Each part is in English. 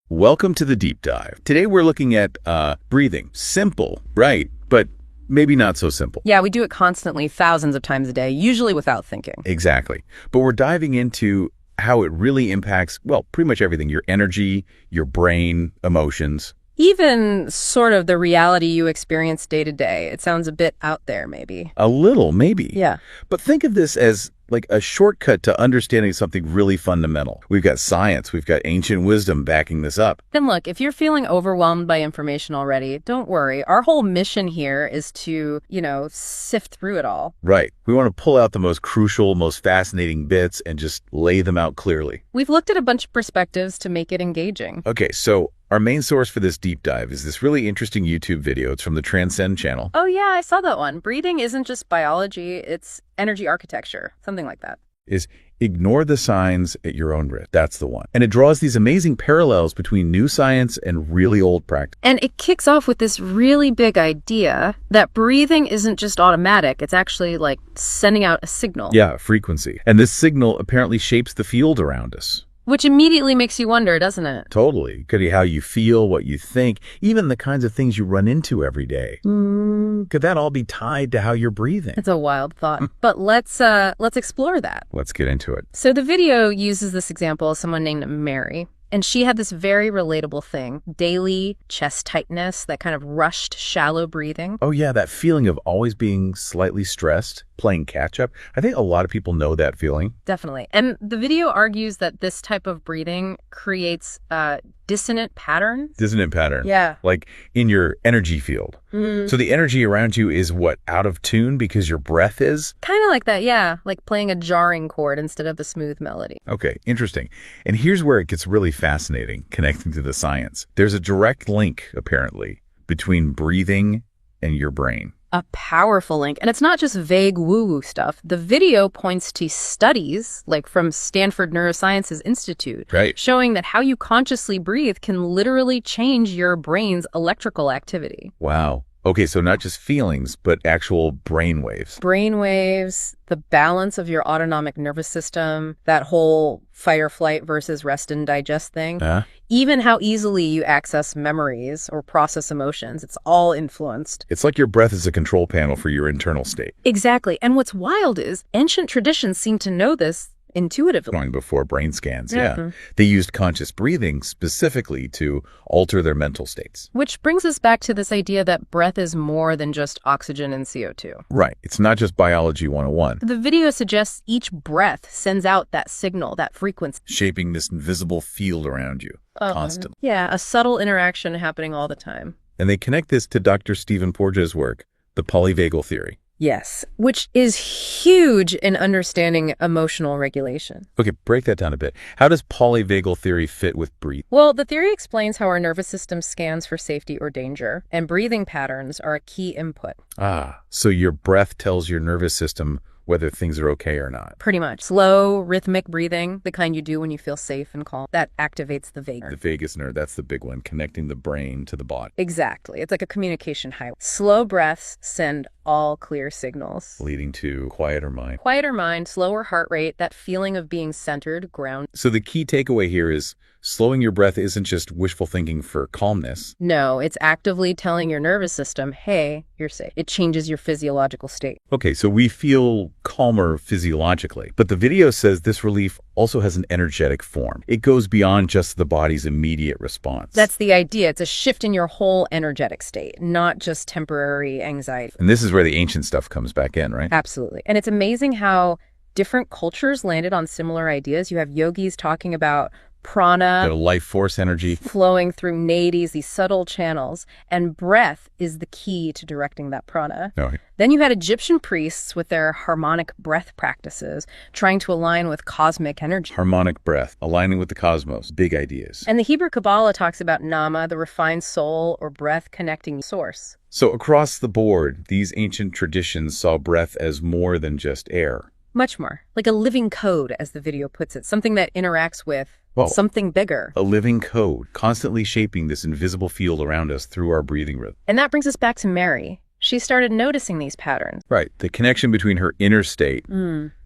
Welcome to the deep dive. Today we're looking at breathing. Simple, right? But maybe not so simple. Yeah, we do it constantly, thousands of times a day, usually without thinking. Exactly. But we're diving into how it really impacts, well, pretty much everything. Your energy, your brain, emotions. Even sort of the reality you experience day to day. It sounds a bit out there, maybe. A little, maybe. Yeah. But think of this as like a shortcut to understanding something really fundamental. We've got science, we've got ancient wisdom backing this up. Then look, if you're feeling overwhelmed by information already, don't worry. Our whole mission here is to, sift through it all. Right. We want to pull out the most crucial, most fascinating bits and just lay them out clearly. We've looked at a bunch of perspectives to make it engaging. Okay, so our main source for this deep dive is this really interesting YouTube video. It's from the Transcend channel. Oh yeah, I saw that one. Breathing isn't just biology, it's energy architecture, something like that. Is ignore the signs at your own risk. That's the one. And it draws these amazing parallels between new science and really old practice. And it kicks off with this really big idea that breathing isn't just automatic. It's actually like sending out a signal. Yeah, frequency. And this signal apparently shapes the field around us. Which immediately makes you wonder, doesn't it? Totally. Could be how you feel, what you think, even the kinds of things you run into every day. Could that all be tied to how you're breathing? It's a wild thought. But let's explore that. Let's get into it. So the video uses this example of someone named Mary. And she had this very relatable thing, daily chest tightness, that kind of rushed, shallow breathing. Oh yeah, that feeling of always being slightly stressed, playing catch up. I think a lot of people know that feeling. Definitely. And the video argues that this type of breathing creates dissonant patterns. Dissonant pattern. Yeah. Like in your energy field. So the energy around you is what, out of tune because your breath is? Kind of like that, yeah. Like playing a jarring chord instead of a smooth melody. Okay, interesting. And here's where it gets really fascinating, connecting to the science. There's a direct link, apparently, between breathing and your brain. A powerful link. And it's not just vague woo-woo stuff. The video points to studies, like from Stanford Neuroscience Institute, Right. showing that how you consciously breathe can literally change your brain's electrical activity. Wow. Okay, so not just feelings, but actual brain waves. Brain waves, the balance of your autonomic nervous system, that whole fight or flight versus rest and digest thing, even how easily you access memories or process emotions, it's all influenced. It's like your breath is a control panel for your internal state. Exactly. And what's wild is ancient traditions seem to know this intuitively. Going before brain scans, yeah. They used conscious breathing specifically to alter their mental states. Which brings us back to this idea that breath is more than just oxygen and CO2. Right. It's not just biology 101. The video suggests each breath sends out that signal, that frequency. Shaping this invisible field around you constantly. Yeah, a subtle interaction happening all the time. And they connect this to Dr. Stephen Porges' work, the polyvagal theory. Yes, which is huge in understanding emotional regulation. Okay, break that down a bit. How does polyvagal theory fit with breathing? Well, the theory explains how our nervous system scans for safety or danger, and breathing patterns are a key input. So your breath tells your nervous system whether things are okay or not. Pretty much. Slow, rhythmic breathing, the kind you do when you feel safe and calm, that activates the vagus. The vagus nerve, that's the big one, connecting the brain to the body. Exactly. It's like a communication highway. Slow breaths send all clear signals. Leading to quieter mind. Quieter mind, slower heart rate, that feeling of being centered, grounded. So the key takeaway here is slowing your breath isn't just wishful thinking for calmness. No, it's actively telling your nervous system, hey, you're safe. It changes your physiological state. Okay, so we feel calmer physiologically, but the video says this relief also has an energetic form. It goes beyond just the body's immediate response. That's the idea. It's a shift in your whole energetic state, not just temporary anxiety. And this is where the ancient stuff comes back in, right? Absolutely. And it's amazing how different cultures landed on similar ideas. You have yogis talking about prana, The life force energy. flowing through nadis, these subtle channels, and breath is the key to directing that prana. Okay. Then you had Egyptian priests with their harmonic breath practices, trying to align with cosmic energy. Harmonic breath, aligning with the cosmos, big ideas. And the Hebrew Kabbalah talks about nama, the refined soul or breath connecting source. So across the board, these ancient traditions saw breath as more than just air. Much more. Like a living code, as the video puts it, something that interacts with something bigger. A living code, constantly shaping this invisible field around us through our breathing rhythm. And that brings us back to Mary. she started noticing these patterns. Right. The connection between her inner state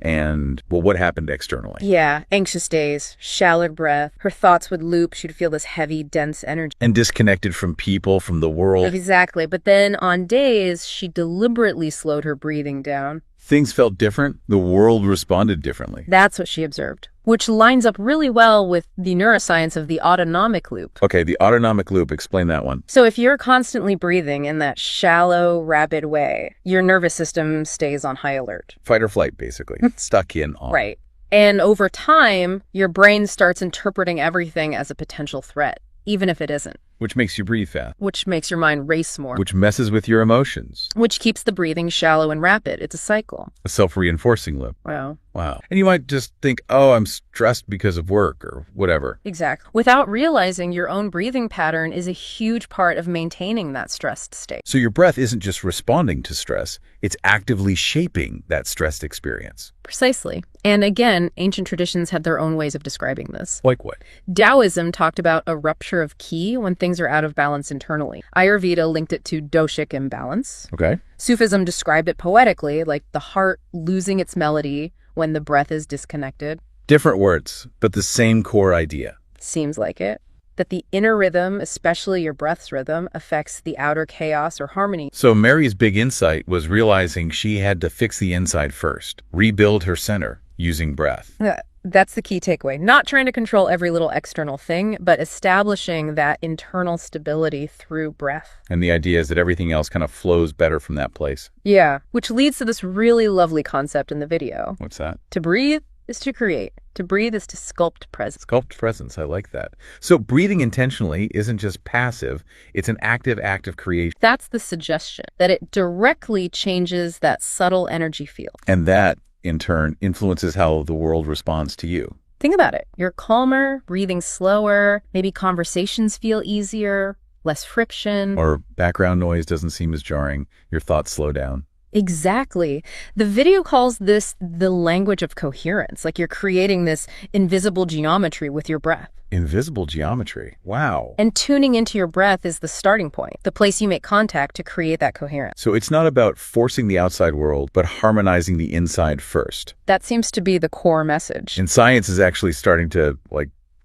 and, well, what happened externally. Yeah, anxious days, shallow breath. Her thoughts would loop. She'd feel this heavy, dense energy. And disconnected from people, from the world. Exactly. But then on days, she deliberately slowed her breathing down. Things felt different. The world responded differently. That's what she observed, which lines up really well with the neuroscience of the autonomic loop. Okay, the autonomic loop, explain that one. So if you're constantly breathing in that shallow, rapid way, your nervous system stays on high alert. Fight or flight, basically. Stuck in on. Right. And over time, your brain starts interpreting everything as a potential threat, even if it isn't. Which makes you breathe fast. Which makes your mind race more. Which messes with your emotions. Which keeps the breathing shallow and rapid. It's a cycle. A self-reinforcing loop. Wow. And you might just think, oh, I'm stressed because of work or whatever. Exactly. Without realizing your own breathing pattern is a huge part of maintaining that stressed state. So your breath isn't just responding to stress, it's actively shaping that stressed experience. Precisely. And again, ancient traditions had their own ways of describing this. Like what? Taoism talked about a rupture of qi when things are out of balance internally. Ayurveda linked it to doshic imbalance. Okay. Sufism described it poetically, like the heart losing its melody when the breath is disconnected. Different words, but the same core idea. Seems like it. That the inner rhythm, especially your breath's rhythm, affects the outer chaos or harmony. So Mary's big insight was realizing she had to fix the inside first, rebuild her center using breath. That's the key takeaway. Not trying to control every little external thing, but establishing that internal stability through breath. And the idea is that everything else kind of flows better from that place. Yeah, which leads to this really lovely concept in the video. What's that? To breathe is to create. To breathe is to sculpt presence. Sculpt presence, I like that. So breathing intentionally isn't just passive, it's an active act of creation. That's the suggestion, that it directly changes that subtle energy field. And that, in turn, influences how the world responds to you. Think about it. You're calmer, breathing slower, maybe conversations feel easier, less friction. Or background noise doesn't seem as jarring. Your thoughts slow down. Exactly. The video calls this the language of coherence, like you're creating this invisible geometry with your breath. Invisible geometry. Wow. And tuning into your breath is the starting point, the place you make contact to create that coherence. So it's not about forcing the outside world, but harmonizing the inside first. That seems to be the core message. And science is actually starting to,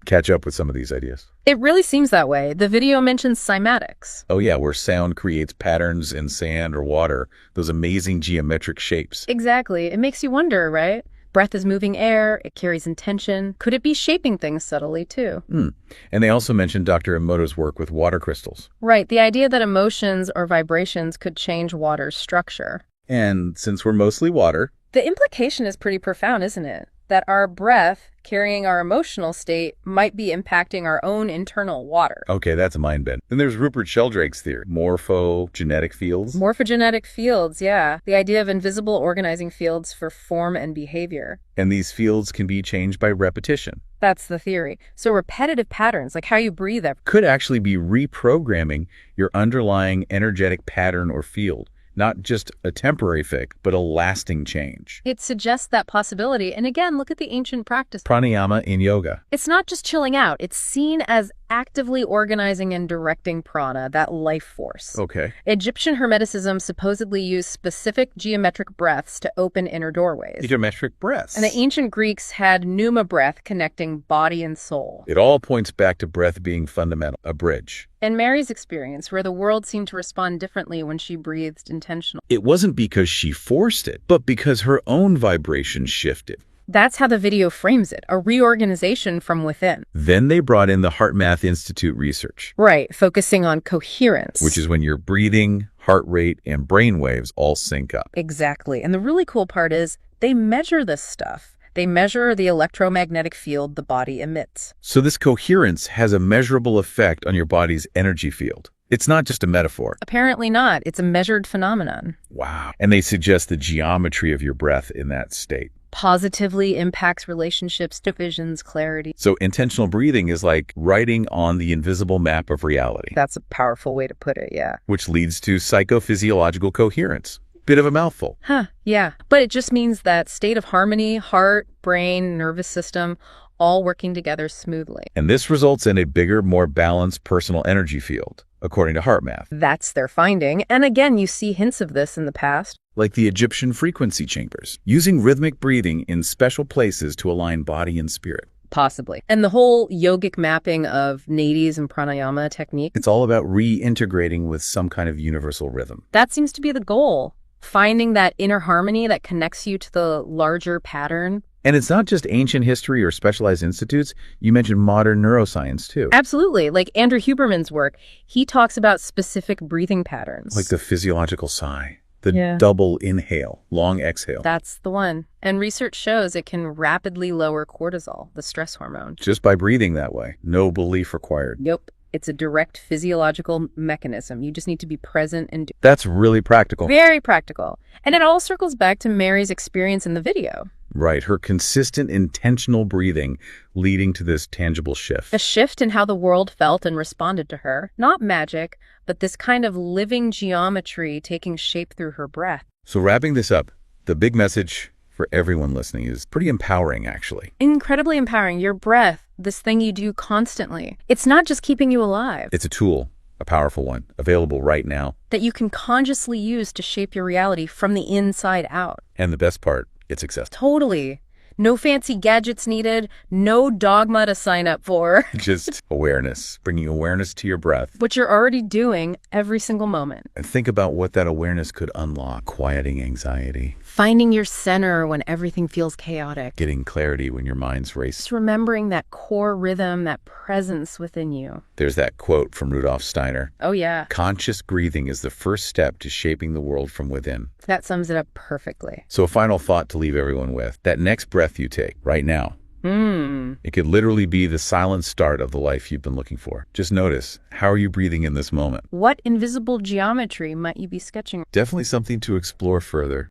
catch up with some of these ideas. It really seems that way. The video mentions cymatics. Oh yeah, where sound creates patterns in sand or water, those amazing geometric shapes. Exactly. It makes you wonder, right? Breath is moving air, it carries intention. Could it be shaping things subtly too? And they also mentioned Dr. Emoto's work with water crystals. Right, the idea that emotions or vibrations could change water's structure. And since we're mostly water... The implication is pretty profound, isn't it? That our breath, carrying our emotional state, might be impacting our own internal water. Okay, that's a mind bend. Then there's Rupert Sheldrake's theory, morphogenetic fields. Morphogenetic fields, yeah. The idea of invisible organizing fields for form and behavior. And these fields can be changed by repetition. That's the theory. So repetitive patterns, like how you breathe, could actually be reprogramming your underlying energetic pattern or field. Not just a temporary fix, but a lasting change. It suggests that possibility. And again, look at the ancient practice. Pranayama in yoga. It's not just chilling out. It's seen as actively organizing and directing prana, that life force. Okay. Egyptian Hermeticism supposedly used specific geometric breaths to open inner doorways. Geometric breaths. And the ancient Greeks had pneuma breath connecting body and soul. It all points back to breath being fundamental, a bridge. In Mary's experience, where the world seemed to respond differently when she breathed intentionally. It wasn't because she forced it, but because her own vibration shifted. That's how the video frames it, a reorganization from within. Then they brought in the HeartMath Institute research. Right, focusing on coherence. Which is when your breathing, heart rate, and brain waves all sync up. Exactly. And the really cool part is they measure this stuff. They measure the electromagnetic field the body emits. So this coherence has a measurable effect on your body's energy field. It's not just a metaphor. Apparently not. It's a measured phenomenon. Wow. And they suggest the geometry of your breath in that state positively impacts relationships, divisions, clarity. So intentional breathing is like writing on the invisible map of reality. That's a powerful way to put it, yeah. Which leads to psychophysiological coherence. Bit of a mouthful. Yeah. But it just means that state of harmony, heart, brain, nervous system, all working together smoothly. And this results in a bigger, more balanced personal energy field. according to HeartMath. That's their finding. And again, you see hints of this in the past. Like the Egyptian frequency chambers, using rhythmic breathing in special places to align body and spirit. Possibly. And the whole yogic mapping of nadis and pranayama technique. It's all about reintegrating with some kind of universal rhythm. That seems to be the goal. Finding that inner harmony that connects you to the larger pattern. And it's not just ancient history or specialized institutes. You mentioned modern neuroscience, too. Absolutely. Like Andrew Huberman's work, he talks about specific breathing patterns. Like the physiological sigh, the double inhale, long exhale. That's the one. And research shows it can rapidly lower cortisol, the stress hormone. Just by breathing that way. No belief required. Yep. It's a direct physiological mechanism. You just need to be present and do. That's really practical. Very practical. And it all circles back to Mary's experience in the video. Right. Her consistent, intentional breathing leading to this tangible shift. A shift in how the world felt and responded to her. Not magic, but this kind of living geometry taking shape through her breath. So wrapping this up, the big message for everyone listening is pretty empowering, actually. Incredibly empowering. Your breath, this thing you do constantly. It's not just keeping you alive. It's a tool, a powerful one, available right now. That you can consciously use to shape your reality from the inside out. And the best part, it's accessible. Totally. No fancy gadgets needed, no dogma to sign up for. Just awareness, bringing awareness to your breath. What you're already doing every single moment. And think about what that awareness could unlock. Quieting anxiety. Finding your center when everything feels chaotic. Getting clarity when your mind's racing. Just remembering that core rhythm, that presence within you. There's that quote from Rudolf Steiner. Oh, yeah. Conscious breathing is the first step to shaping the world from within. That sums it up perfectly. So a final thought to leave everyone with. That next breath you take right now. It could literally be the silent start of the life you've been looking for. Just notice, how are you breathing in this moment? What invisible geometry might you be sketching? Definitely something to explore further.